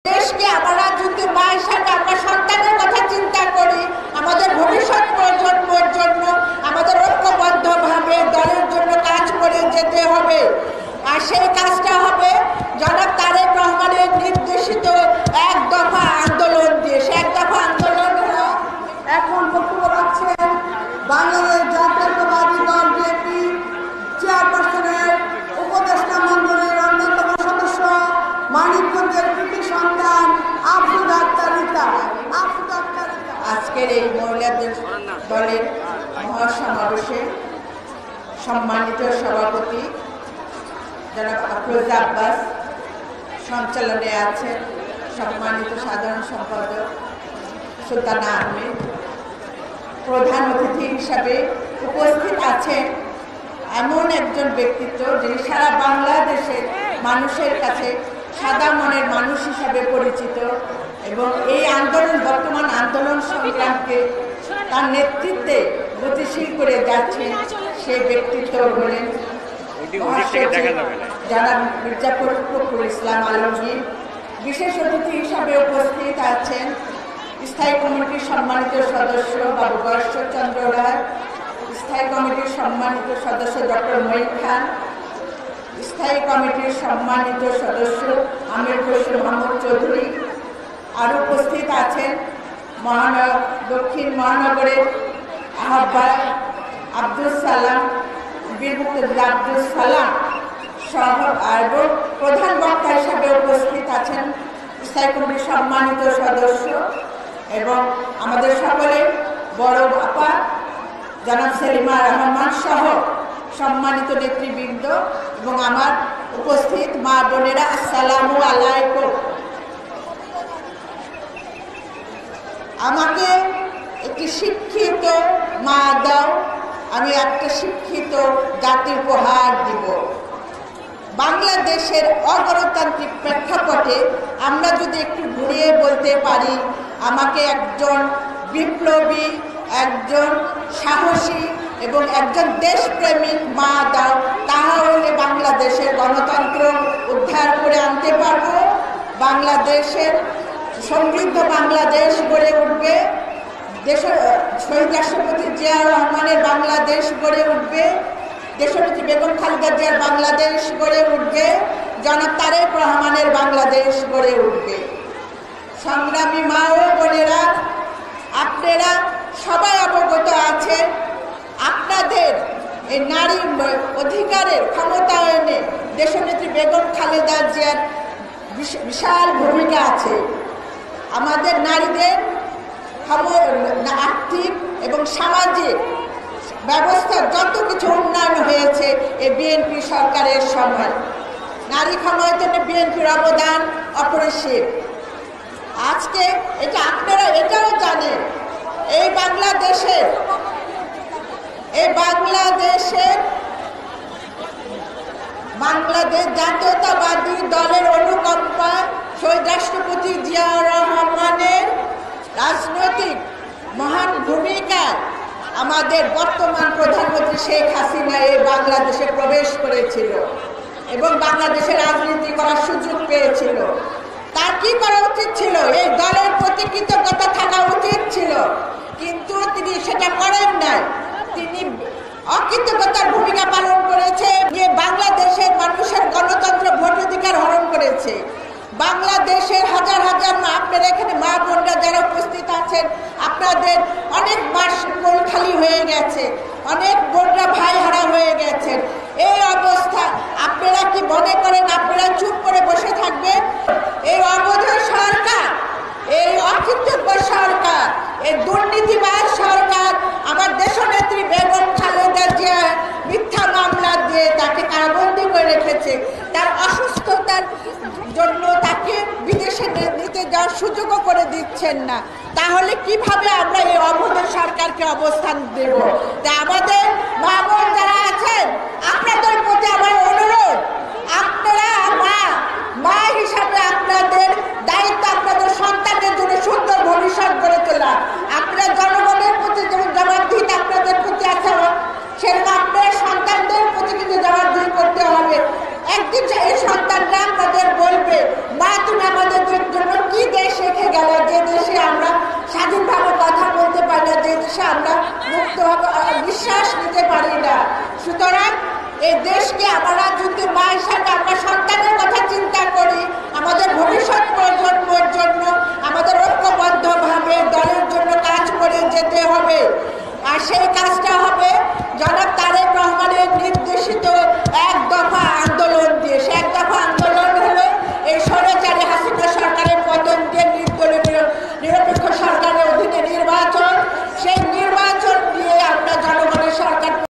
দেশকে আমরা যদি মা হিসাবে আমরা সন্তানের কথা চিন্তা করি, আমাদের ভবিষ্যৎ প্রজন্মের জন্য আমাদের ঐক্যবদ্ধভাবে দলের জন্য কাজ করে যেতে হবে। আর সেই কাজটা হবে জনাব তারেক রহমানের নির্দেশিত এক দফা আন্দোলন দিয়ে। সে এক দফা আন্দোলন এখন বক্তব্য রাখছেন বাংলাদেশ জাতীয়তাবাদী দল বিএনপি চেয়ারপারসনের উপদেষ্টা মণ্ডলীর অন্যতম সদস্য মানিকগঞ্জের কৃতি সন্তান আফরুদ আক্তার রিতা। আজকের এই মহিলাদের দলের মহাসমাবেশে সম্মানিত সভাপতি জনাব আফরোজা আব্বাস সঞ্চালনে আছেন, সম্মানিত সাধারণ সম্পাদক সুলতানা আহমেদ, প্রধান অতিথি হিসাবে উপস্থিত আছেন এমন একজন ব্যক্তিত্ব যিনি সারা বাংলাদেশের মানুষের কাছে সাদা মনের মানুষ হিসাবে পরিচিত এবং এই আন্দোলন বর্তমান আন্দোলন সংগ্রামকে তার নেতৃত্বে গতিশীল করে যাচ্ছেন। সেই ব্যক্তিত্ব হলেন জনাব মির্জা ফখরুল ইসলাম আলমগীর। বিশেষ অতিথি হিসাবে উপস্থিত আছেন স্থায়ী কমিটির সম্মানিত সদস্য বাবু গয়েশ্বরচন্দ্র রায়, স্থায়ী কমিটির সম্মানিত সদস্য ডক্টর মঈন খান, স্থায়ী কমিটির সম্মানিত সদস্য আমির খসরু মোহাম্মদ চৌধুরী। আর উপস্থিত আছেন দক্ষিণ মহানগরের আহ্বায়ক আব্দুল সালাম, বীর মুক্তিযোদ্ধা আব্দুল সালাম সহ এবং প্রধান বক্তা হিসাবে উপস্থিত আছেন স্থায়ী কমিটির সম্মানিত সদস্য এবং আমাদের সকলের বড় আপা জনাব সেলিমা রহমান সহ সম্মানিত নেতৃবৃন্দ এবং আমার উপস্থিত মা বোনেরা, আসসালামু আলাইকুম। আমাকে একটি শিক্ষিত মা দাও, আমি একটা শিক্ষিত জাতি উপহার দিব। বাংলাদেশের অগণতান্ত্রিক প্রেক্ষাপটে আমরা যদি একটু ঘুরিয়ে বলতে পারি, আমাকে একজন বিপ্লবী, একজন সাহসী এবং একজন দেশপ্রেমিক মা দাও, তাহলে বাংলাদেশের গণতন্ত্র উদ্ধার করে আনতে পারবো, বাংলাদেশের সমৃদ্ধ বাংলাদেশ গড়ে উঠবে, শহীদ রাষ্ট্রপতি জিয়াউর রহমানের বাংলাদেশ গড়ে উঠবে, দেশনেত্রী বেগম খালেদা জিয়ার বাংলাদেশ গড়ে উঠবে, জনাব তারেক রহমানের বাংলাদেশ গড়ে উঠবে। সংগ্রামী মা ও বোনেরা, আপনারা সবাই অবগত আছেন আপনাদের এই নারী অধিকারের ক্ষমতায়নে দেশনেত্রী বেগম খালেদা জিয়ার বিশাল ভূমিকা আছে। আমাদের নারীদের আর্থিক এবং সামাজিক ব্যবস্থার যত কিছু উন্নয়ন হয়েছে এই বিএনপি সরকারের সময়, নারী ক্ষমতায়নে বিএনপির অবদান অপরিসীম। আজকে এটা আপনারা এটাও জানেন, এই বাংলাদেশ জাতীয়তাবাদী দলের অনুকম্পা শহীদ রাষ্ট্রপতি জিয়াউর রহমানের রাজনৈতিক মহান ভূমিকা আমাদের বর্তমান প্রধানমন্ত্রী শেখ হাসিনা এই বাংলাদেশে প্রবেশ করেছিল এবং বাংলাদেশে রাজনীতি করার সুযোগ পেয়েছিল। তার কি করা উচিত ছিল? এই দলের প্রতি কৃতজ্ঞতা থাকা উচিত ছিল, কিন্তু তিনি সেটা করেন নাই। তিনি অকৃতজ্ঞতার ভূমিকা পালন করেছে, যে বাংলাদেশের মানুষের গণতন্ত্র ভোটাধিকার হরণ করেছে। বাংলাদেশের হাজার হাজার আপনারা এখানে মা বোনরা যারা উপস্থিত আছেন, আপনাদের অনেক মাস কোল খালি হয়ে গেছে, অনেক বোনরা ভাই হারা হয়ে গেছেন। এই অবস্থা আপনারা কি মনে করেন আপনারা চুপ করে বসে থাকবেন? এই অবৈধ সরকার, এই অকৃতজ্ঞ সরকার, এই দুর্নীতিবাজ সরকার আমার দেশনেত্রী বেগম খালেদা জিয়া মিথ্যা মামলা দিয়ে তাকে কারাবন্দী করে রেখেছে। তার অসুস্থতার জন্য তাকে বিদেশে নিতে যাওয়ার সুযোগও করে দিচ্ছেন না। তাহলে কিভাবে আমরা এই অবৈধ সরকারকে অবস্থান দেব? তা আমাদের মা বোন যারা আছেন, আপনাদের প্রতি আমার অনুরোধ, আপনারা মা হিসাবে আপনাদের দায়িত্ব আপনাদের সন্তানের জন্য সুন্দর ভবিষ্যৎ গড়ে তোলা। আপনারা জনগণের প্রতি যেমন জবাবদিহিতা আপনাদের প্রতি আছে, সেরকম আপনার সন্তানদের প্রতি কিন্তু জবাবদিহি করতে হবে। একদিন এই সন্তানরা আমাদের বলবে, মা তুমি আমাদের জন্য নিঃশ্বাস নিতে পারি না। সুতরাং এই দেশকে আমরা যদি মা হিসাবে আমরা সন্তানের কথা চিন্তা করি, আমাদের ভবিষ্যৎ প্রজন্মের জন্য আমাদের ঐক্যবদ্ধভাবে দলের জন্য কাজ করে যেতে হবে। আর সেই কাজটা হবে জনাব